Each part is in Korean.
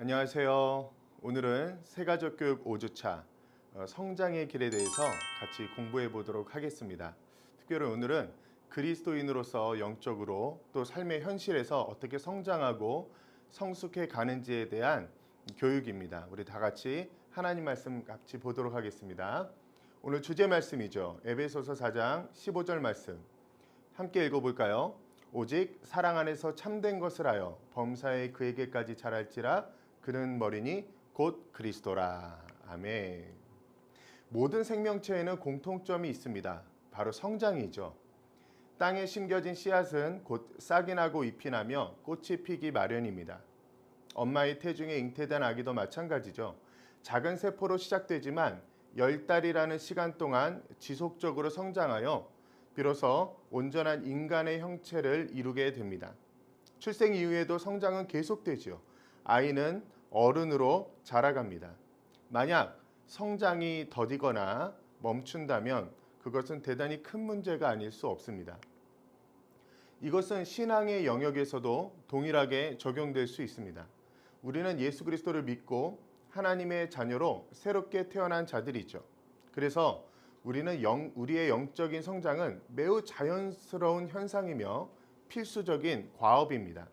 안녕하세요. 오늘은 새가족교육 5주차 성장의 길에 대해서 같이 공부해 보도록 하겠습니다. 특별히 오늘은 그리스도인으로서 영적으로 또 삶의 현실에서 어떻게 성장하고 성숙해 가는지에 대한 교육입니다. 우리 다 같이 하나님 말씀 같이 보도록 하겠습니다. 오늘 주제 말씀이죠. 에베소서 4장 15절 말씀 함께 읽어볼까요? 오직 사랑 안에서 참된 것을 하여 범사에 그에게까지 자랄지라 그는 머리니 곧 그리스도라. 아멘. 모든 생명체에는 공통점이 있습니다. 바로 성장이죠. 땅에 심겨진 씨앗은 곧 싹이 나고 잎이 나며 꽃이 피기 마련입니다. 엄마의 태중에 잉태된 아기도 마찬가지죠. 작은 세포로 시작되지만 10달이라는 시간 동안 지속적으로 성장하여 비로소 온전한 인간의 형체를 이루게 됩니다. 출생 이후에도 성장은 계속되지요. 아이는 어른으로 자라갑니다. 만약 성장이 더디거나 멈춘다면 그것은 대단히 큰 문제가 아닐 수 없습니다. 이것은 신앙의 영역에서도 동일하게 적용될 수 있습니다. 우리는 예수 그리스도를 믿고 하나님의 자녀로 새롭게 태어난 자들이죠. 그래서 우리의 영적인 성장은 매우 자연스러운 현상이며 필수적인 과업입니다.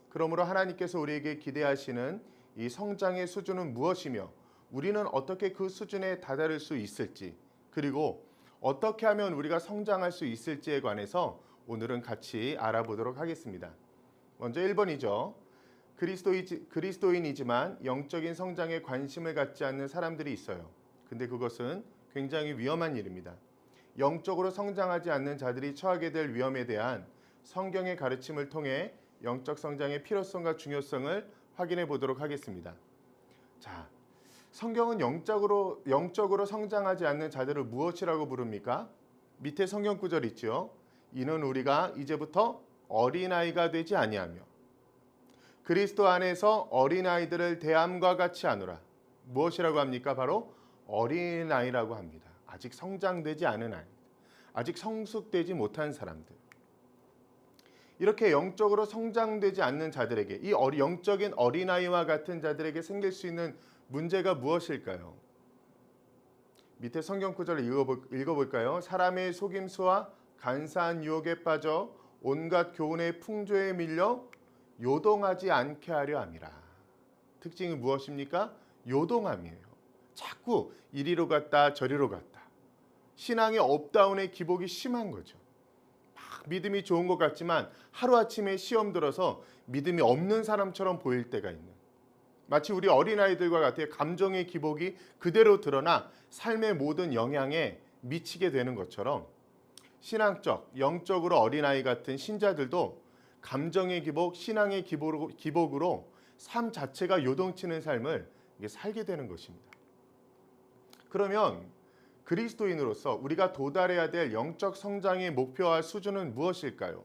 그러므로 하나님께서 우리에게 기대하시는 이 성장의 수준은 무엇이며 우리는 어떻게 그 수준에 다다를 수 있을지, 그리고 어떻게 하면 우리가 성장할 수 있을지에 관해서 오늘은 같이 알아보도록 하겠습니다. 먼저 1번이죠. 그리스도인이지만 영적인 성장에 관심을 갖지 않는 사람들이 있어요. 근데 그것은 굉장히 위험한 일입니다. 영적으로 성장하지 않는 자들이 처하게 될 위험에 대한 성경의 가르침을 통해 영적 성장의 필요성과 중요성을 확인해 보도록 하겠습니다. 자, 성경은 영적으로 성장하지 않는 자들을 무엇이라고 부릅니까? 밑에 성경 구절 있죠. 이는 우리가 이제부터 어린아이가 되지 아니하며 그리스도 안에서 어린아이들을 대함과 같이 하노라. 무엇이라고 합니까? 바로 어린아이라고 합니다. 아직 성장되지 않은 아이, 아직 성숙되지 못한 사람들. 이렇게 영적으로 성장되지 않는 자들에게, 이 영적인 어린아이와 같은 자들에게 생길 수 있는 문제가 무엇일까요? 밑에 성경 구절을 읽어볼까요? 사람의 속임수와 간사한 유혹에 빠져 온갖 교훈의 풍조에 밀려 요동하지 않게 하려 함이라. 특징이 무엇입니까? 요동함이에요. 자꾸 이리로 갔다 저리로 갔다. 신앙의 업다운의 기복이 심한 거죠. 막 믿음이 좋은 것 같지만 하루아침에 시험 들어서 믿음이 없는 사람처럼 보일 때가 있는, 마치 우리 어린아이들과 같아 감정의 기복이 그대로 드러나 삶의 모든 영향에 미치게 되는 것처럼 신앙적, 영적으로 어린아이 같은 신자들도 감정의 기복, 신앙의 기복으로 삶 자체가 요동치는 삶을 살게 되는 것입니다. 그러면 그리스도인으로서 우리가 도달해야 될 영적 성장의 목표와 수준은 무엇일까요?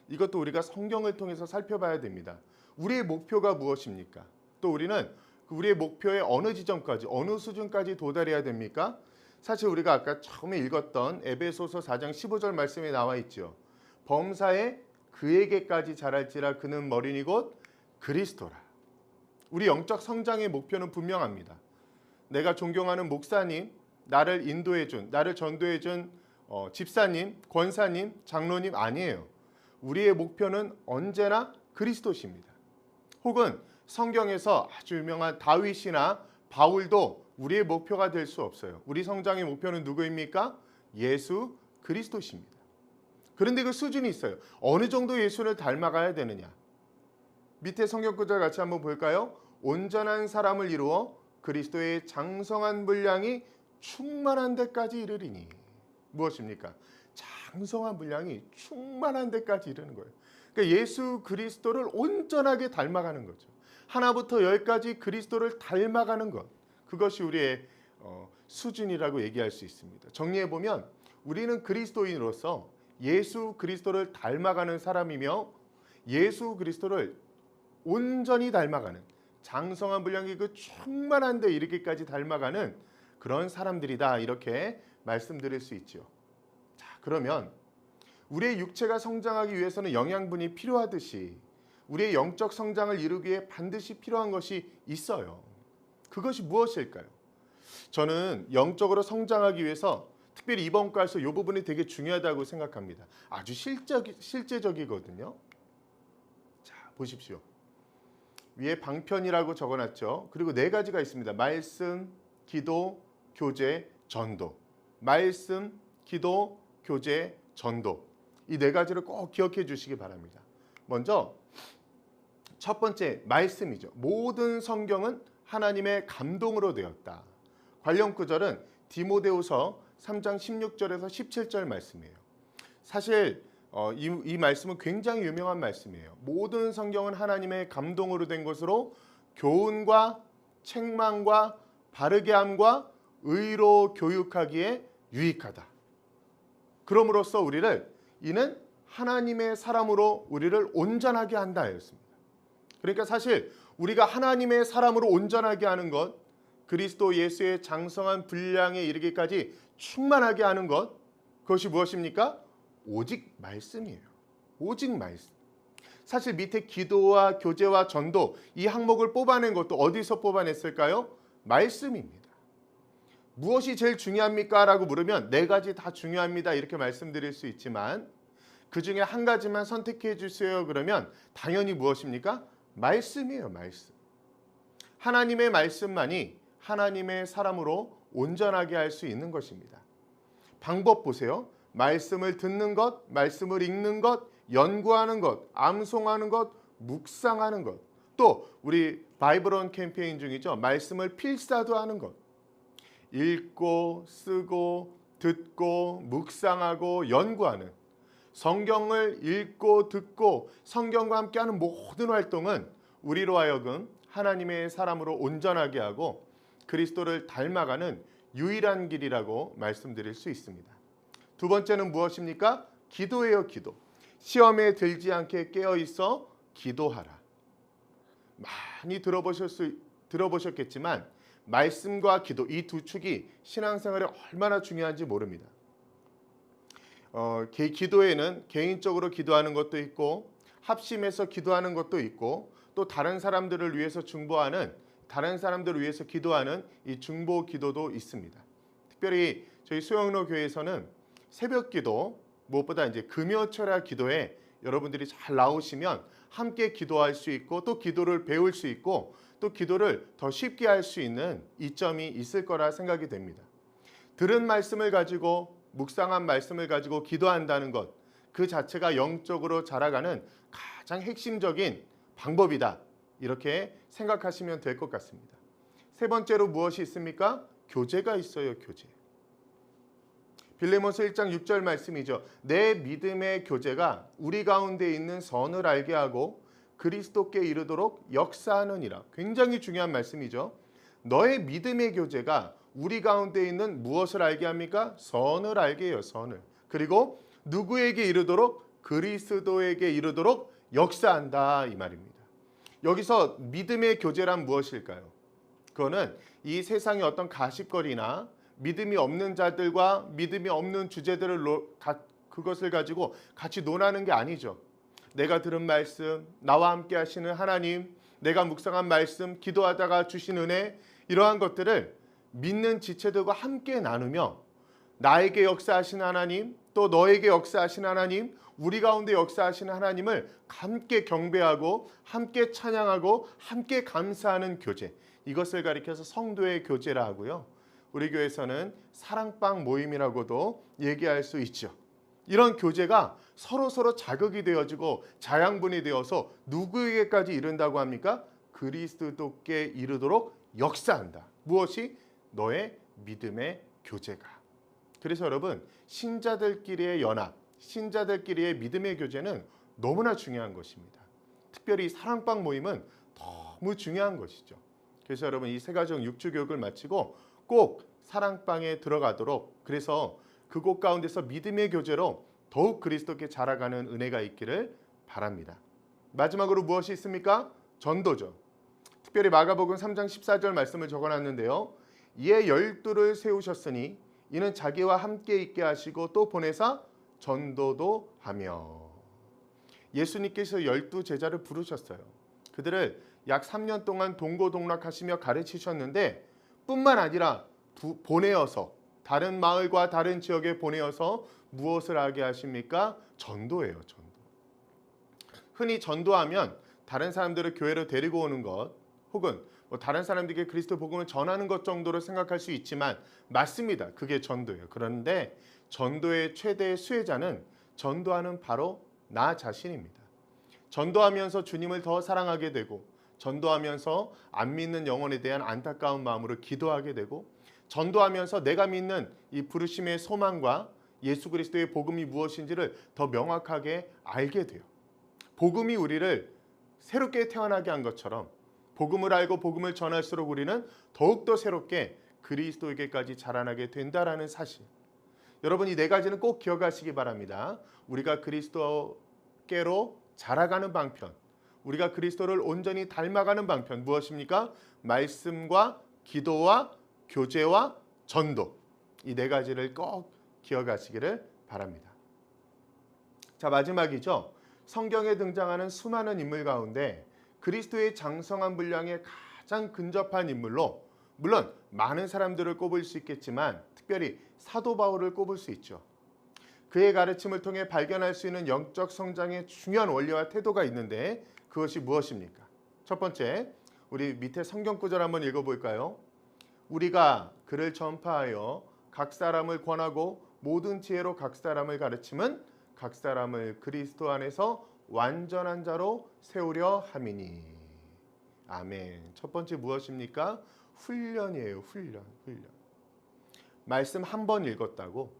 이것도 우리가 성경을 통해서 살펴봐야 됩니다. 우리의 목표가 무엇입니까? 또 우리는 우리의 목표의 어느 지점까지, 어느 수준까지 도달해야 됩니까? 사실 우리가 아까 처음에 읽었던 에베소서 4장 15절 말씀에 나와 있죠. 범사에 그에게까지 자랄지라 그는 머리니 곧 그리스도라. 우리 영적 성장의 목표는 분명합니다. 내가 존경하는 목사님, 나를 인도해준, 나를 전도해준 집사님, 권사님, 장로님 아니에요. 우리의 목표는 언제나 그리스도십니다. 혹은 성경에서 아주 유명한 다윗이나 바울도 우리의 목표가 될 수 없어요. 우리 성장의 목표는 누구입니까? 예수 그리스도십니다. 그런데 그 수준이 있어요. 어느 정도 예수를 닮아가야 되느냐? 밑에 성경 구절 같이 한번 볼까요? 온전한 사람을 이루어 그리스도의 장성한 분량이 충만한 데까지 이르리니. 무엇입니까? 장성한 분량이 충만한 데까지 이르는 거예요. 그러니까 예수 그리스도를 온전하게 닮아가는 거죠. 하나부터 열까지 그리스도를 닮아가는 것, 그것이 우리의 수준이라고 얘기할 수 있습니다. 정리해보면 우리는 그리스도인으로서 예수 그리스도를 닮아가는 사람이며 예수 그리스도를 온전히 닮아가는, 장성한 분량이 그 충만한 데 이르기까지 닮아가는 그런 사람들이다, 이렇게 말씀드릴 수 있죠. 자, 그러면 우리의 육체가 성장하기 위해서는 영양분이 필요하듯이 우리의 영적 성장을 이루기 위해 반드시 필요한 것이 있어요. 그것이 무엇일까요? 저는 영적으로 성장하기 위해서 특별히 이번 과에서 이 부분이 되게 중요하다고 생각합니다. 아주 실제적이거든요. 자, 보십시오. 위에 방편이라고 적어놨죠. 그리고 네 가지가 있습니다. 말씀, 기도, 교제, 전도. 말씀, 기도, 교제, 전도. 이 네 가지를 꼭 기억해 주시기 바랍니다. 먼저 첫 번째 말씀이죠. 모든 성경은 하나님의 감동으로 되었다. 관련 구절은 디모데후서 3장 16절에서 17절 말씀이에요. 사실 이 말씀은 굉장히 유명한 말씀이에요. 모든 성경은 하나님의 감동으로 된 것으로 교훈과 책망과 바르게 함과 의로 교육하기에 유익하다. 그럼으로써 이는 하나님의 사람으로 우리를 온전하게 한다 하였습니다. 그러니까 사실 우리가 하나님의 사람으로 온전하게 하는 것, 그리스도 예수의 장성한 분량에 이르기까지 충만하게 하는 것, 그것이 무엇입니까? 오직 말씀이에요. 오직 말씀. 사실 밑에 기도와 교제와 전도 이 항목을 뽑아낸 것도 어디서 뽑아냈을까요? 말씀입니다. 무엇이 제일 중요합니까? 라고 물으면 네 가지 다 중요합니다. 이렇게 말씀드릴 수 있지만 그 중에 한 가지만 선택해 주세요. 그러면 당연히 무엇입니까? 말씀이에요. 말씀. 하나님의 말씀만이 하나님의 사람으로 온전하게 할 수 있는 것입니다. 방법 보세요. 말씀을 듣는 것, 말씀을 읽는 것, 연구하는 것, 암송하는 것, 묵상하는 것. 또 우리 바이블온 캠페인 중이죠. 말씀을 필사도 하는 것. 읽고 쓰고 듣고 묵상하고 연구하는 성경을 읽고 듣고 성경과 함께하는 모든 활동은 우리로 하여금 하나님의 사람으로 온전하게 하고 그리스도를 닮아가는 유일한 길이라고 말씀드릴 수 있습니다. 두 번째는 무엇입니까? 기도예요. 기도. 시험에 들지 않게 깨어있어 기도하라. 많이 들어보셨겠지만 말씀과 기도 이 두 축이 신앙생활에 얼마나 중요한지 모릅니다. 기도에는 개인적으로 기도하는 것도 있고 합심해서 기도하는 것도 있고 또 다른 사람들을 위해서 다른 사람들을 위해서 기도하는 이 중보 기도도 있습니다. 특별히 저희 소영로 교회에서는 새벽 기도 무엇보다 이제 금요철야 기도에 여러분들이 잘 나오시면 함께 기도할 수 있고 또 기도를 배울 수 있고 또 기도를 더 쉽게 할 수 있는 이점이 있을 거라 생각이 됩니다. 들은 말씀을 가지고 묵상한 말씀을 가지고 기도한다는 것 그 자체가 영적으로 자라가는 가장 핵심적인 방법이다. 이렇게 생각하시면 될 것 같습니다. 세 번째로 무엇이 있습니까? 교제가 있어요. 교제. 빌레몬서 1장 6절 말씀이죠. 내 믿음의 교제가 우리 가운데 있는 선을 알게 하고 그리스도께 이르도록 역사하느니라. 굉장히 중요한 말씀이죠. 너의 믿음의 교제가 우리 가운데 있는 무엇을 알게 합니까? 선을 알게 해요. 선을. 그리고 누구에게 이르도록? 그리스도에게 이르도록 역사한다 이 말입니다. 여기서 믿음의 교제란 무엇일까요? 그거는 이 세상의 어떤 가십거리나 믿음이 없는 자들과 믿음이 없는 주제들을 그것을 가지고 같이 논하는 게 아니죠. 내가 들은 말씀, 나와 함께 하시는 하나님, 내가 묵상한 말씀, 기도하다가 주신 은혜 이러한 것들을 믿는 지체들과 함께 나누며 나에게 역사하신 하나님, 또 너에게 역사하신 하나님, 우리 가운데 역사하시는 하나님을 함께 경배하고 함께 찬양하고 함께 감사하는 교제, 이것을 가리켜서 성도의 교제라 하고요. 우리 교회에서는 사랑방 모임이라고도 얘기할 수 있죠. 이런 교제가 서로 자극이 되어지고 자양분이 되어서 누구에게까지 이른다고 합니까? 그리스도께 이르도록 역사한다. 무엇이? 너의 믿음의 교제가. 그래서 여러분, 신자들끼리의 연합, 신자들끼리의 믿음의 교제는 너무나 중요한 것입니다. 특별히 사랑방 모임은 너무 중요한 것이죠. 그래서 여러분, 이 세 가정 육주 교육을 마치고 꼭 사랑방에 들어가도록, 그래서 그곳 가운데서 믿음의 교제로 더욱 그리스도께 자라가는 은혜가 있기를 바랍니다. 마지막으로 무엇이 있습니까? 전도죠. 특별히 마가복음 3장 14절 말씀을 적어놨는데요. 이에 12를 세우셨으니 이는 자기와 함께 있게 하시고 또 보내사 전도도 하며. 예수님께서 12제자를 부르셨어요. 그들을 약 3년 동안 동고동락하시며 가르치셨는데 뿐만 아니라 보내어서 다른 마을과 다른 지역에 보내어서 무엇을 하게 하십니까? 전도예요. 전도. 흔히 전도하면 다른 사람들을 교회로 데리고 오는 것 혹은 다른 사람들에게 그리스도 복음을 전하는 것 정도로 생각할 수 있지만 맞습니다. 그게 전도예요. 그런데 전도의 최대 수혜자는 전도하는 바로 나 자신입니다. 전도하면서 주님을 더 사랑하게 되고 전도하면서 안 믿는 영혼에 대한 안타까운 마음으로 기도하게 되고 전도하면서 내가 믿는 이 부르심의 소망과 예수 그리스도의 복음이 무엇인지를 더 명확하게 알게 돼요. 복음이 우리를 새롭게 태어나게 한 것처럼 복음을 알고 복음을 전할수록 우리는 더욱더 새롭게 그리스도에게까지 자라나게 된다라는 사실. 여러분 이 네 가지는 꼭 기억하시기 바랍니다. 우리가 그리스도께로 자라가는 방편, 우리가 그리스도를 온전히 닮아가는 방편 무엇입니까? 말씀과 기도와 교제와 전도. 이 네 가지를 꼭 기억하시기를 바랍니다. 자, 마지막이죠. 성경에 등장하는 수많은 인물 가운데 그리스도의 장성한 분량에 가장 근접한 인물로 물론 많은 사람들을 꼽을 수 있겠지만 특별히 사도 바울을 꼽을 수 있죠. 그의 가르침을 통해 발견할 수 있는 영적 성장의 중요한 원리와 태도가 있는데 그것이 무엇입니까? 첫 번째, 우리 밑에 성경 구절 한번 읽어볼까요? 우리가 그를 전파하여 각 사람을 권하고 모든 지혜로 각 사람을 가르침은 각 사람을 그리스도 안에서 완전한 자로 세우려 함이니. 아멘. 첫 번째 무엇입니까? 훈련이에요. 훈련. 말씀 한 번 읽었다고,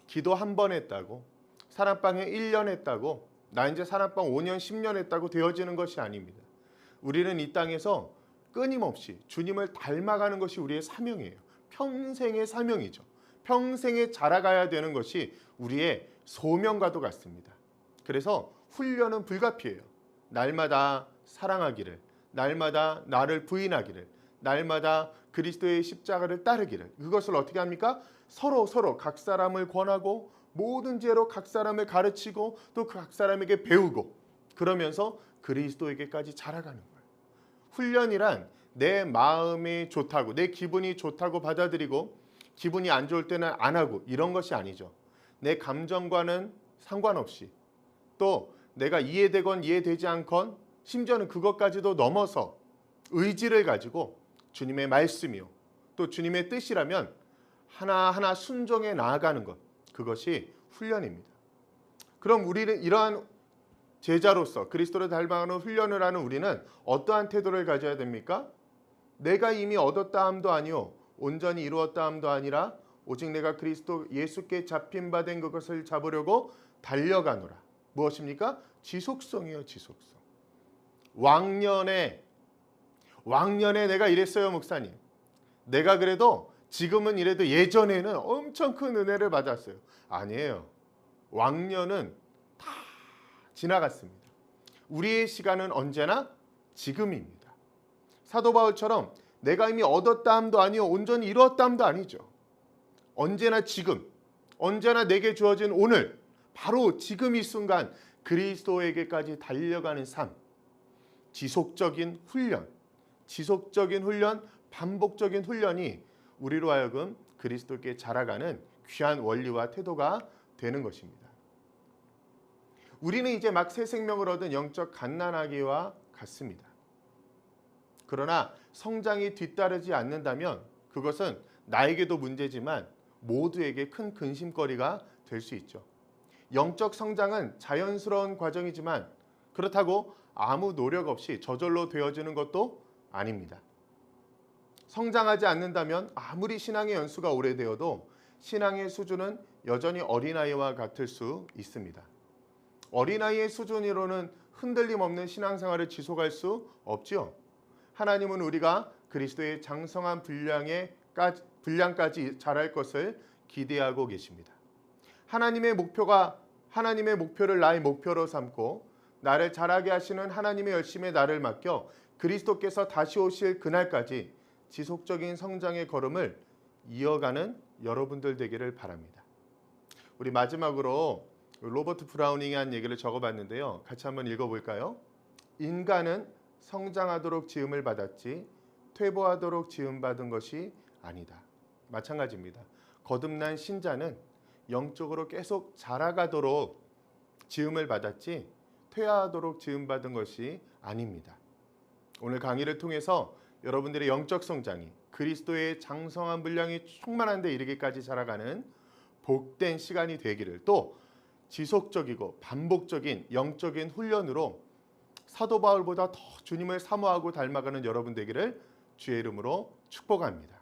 기도 한 번 했다고, 사랑방에 1년 했다고, 나 이제 사랑방 5년, 10년 했다고 되어지는 것이 아닙니다. 우리는 이 땅에서 끊임없이 주님을 닮아가는 것이 우리의 사명이에요. 평생의 사명이죠. 평생에 자라가야 되는 것이 우리의 소명과도 같습니다. 그래서 훈련은 불가피해요. 날마다 사랑하기를, 날마다 나를 부인하기를, 날마다 그리스도의 십자가를 따르기를. 그것을 어떻게 합니까? 서로 각 사람을 권하고 모든 죄로 각 사람을 가르치고 또 각 사람에게 배우고 그러면서 그리스도에게까지 자라가는 거예요. 훈련이란 내 마음이 좋다고, 내 기분이 좋다고 받아들이고 기분이 안 좋을 때는 안 하고 이런 것이 아니죠. 내 감정과는 상관없이 또 내가 이해되건 이해되지 않건 심지어는 그것까지도 넘어서 의지를 가지고 주님의 말씀이요 또 주님의 뜻이라면 하나하나 순종해 나아가는 것, 그것이 훈련입니다. 그럼 우리는 이러한 제자로서 그리스도를 닮아가는 훈련을 하는 우리는 어떠한 태도를 가져야 됩니까? 내가 이미 얻었다 함도 아니요 온전히 이루었다 함도 아니라 오직 내가 그리스도 예수께 잡힌 바 된 그것을 잡으려고 달려가노라. 무엇입니까? 지속성이요. 지속성. 왕년에 내가 이랬어요 목사님. 내가 그래도 지금은 이래도 예전에는 엄청 큰 은혜를 받았어요. 아니에요. 왕년은 다 지나갔습니다. 우리의 시간은 언제나 지금입니다. 사도 바울처럼 내가 이미 얻었다 함도 아니요 온전히 이루었다 함도 아니죠. 언제나 지금, 언제나 내게 주어진 오늘, 바로 지금 이 순간 그리스도에게까지 달려가는 삶, 지속적인 훈련, 반복적인 훈련이 우리로 하여금 그리스도께 자라가는 귀한 원리와 태도가 되는 것입니다. 우리는 이제 막 새 생명을 얻은 영적 갓난아기와 같습니다. 그러나 성장이 뒤따르지 않는다면 그것은 나에게도 문제지만 모두에게 큰 근심거리가 될 수 있죠. 영적 성장은 자연스러운 과정이지만 그렇다고 아무 노력 없이 저절로 되어지는 것도 아닙니다. 성장하지 않는다면 아무리 신앙의 연수가 오래되어도 신앙의 수준은 여전히 어린아이와 같을 수 있습니다. 어린아이의 수준으로는 흔들림 없는 신앙생활을 지속할 수 없지요. 하나님은 우리가 그리스도의 장성한 분량까지 자랄 것을 기대하고 계십니다. 하나님의 목표를 나의 목표로 삼고 나를 자라게 하시는 하나님의 열심에 나를 맡겨 그리스도께서 다시 오실 그날까지 지속적인 성장의 걸음을 이어가는 여러분들 되기를 바랍니다. 우리 마지막으로 로버트 브라우닝이 한 얘기를 적어봤는데요. 같이 한번 읽어볼까요? 인간은 성장하도록 지음을 받았지 퇴보하도록 지음받은 것이 아니다. 마찬가지입니다. 거듭난 신자는 영적으로 계속 자라가도록 지음을 받았지 퇴화하도록 지음받은 것이 아닙니다. 오늘 강의를 통해서 여러분들의 영적 성장이 그리스도의 장성한 분량이 충만한 데 이르기까지 자라가는 복된 시간이 되기를, 또 지속적이고 반복적인 영적인 훈련으로 사도 바울보다 더 주님을 사모하고 닮아가는 여러분 되기를 주의 이름으로 축복합니다.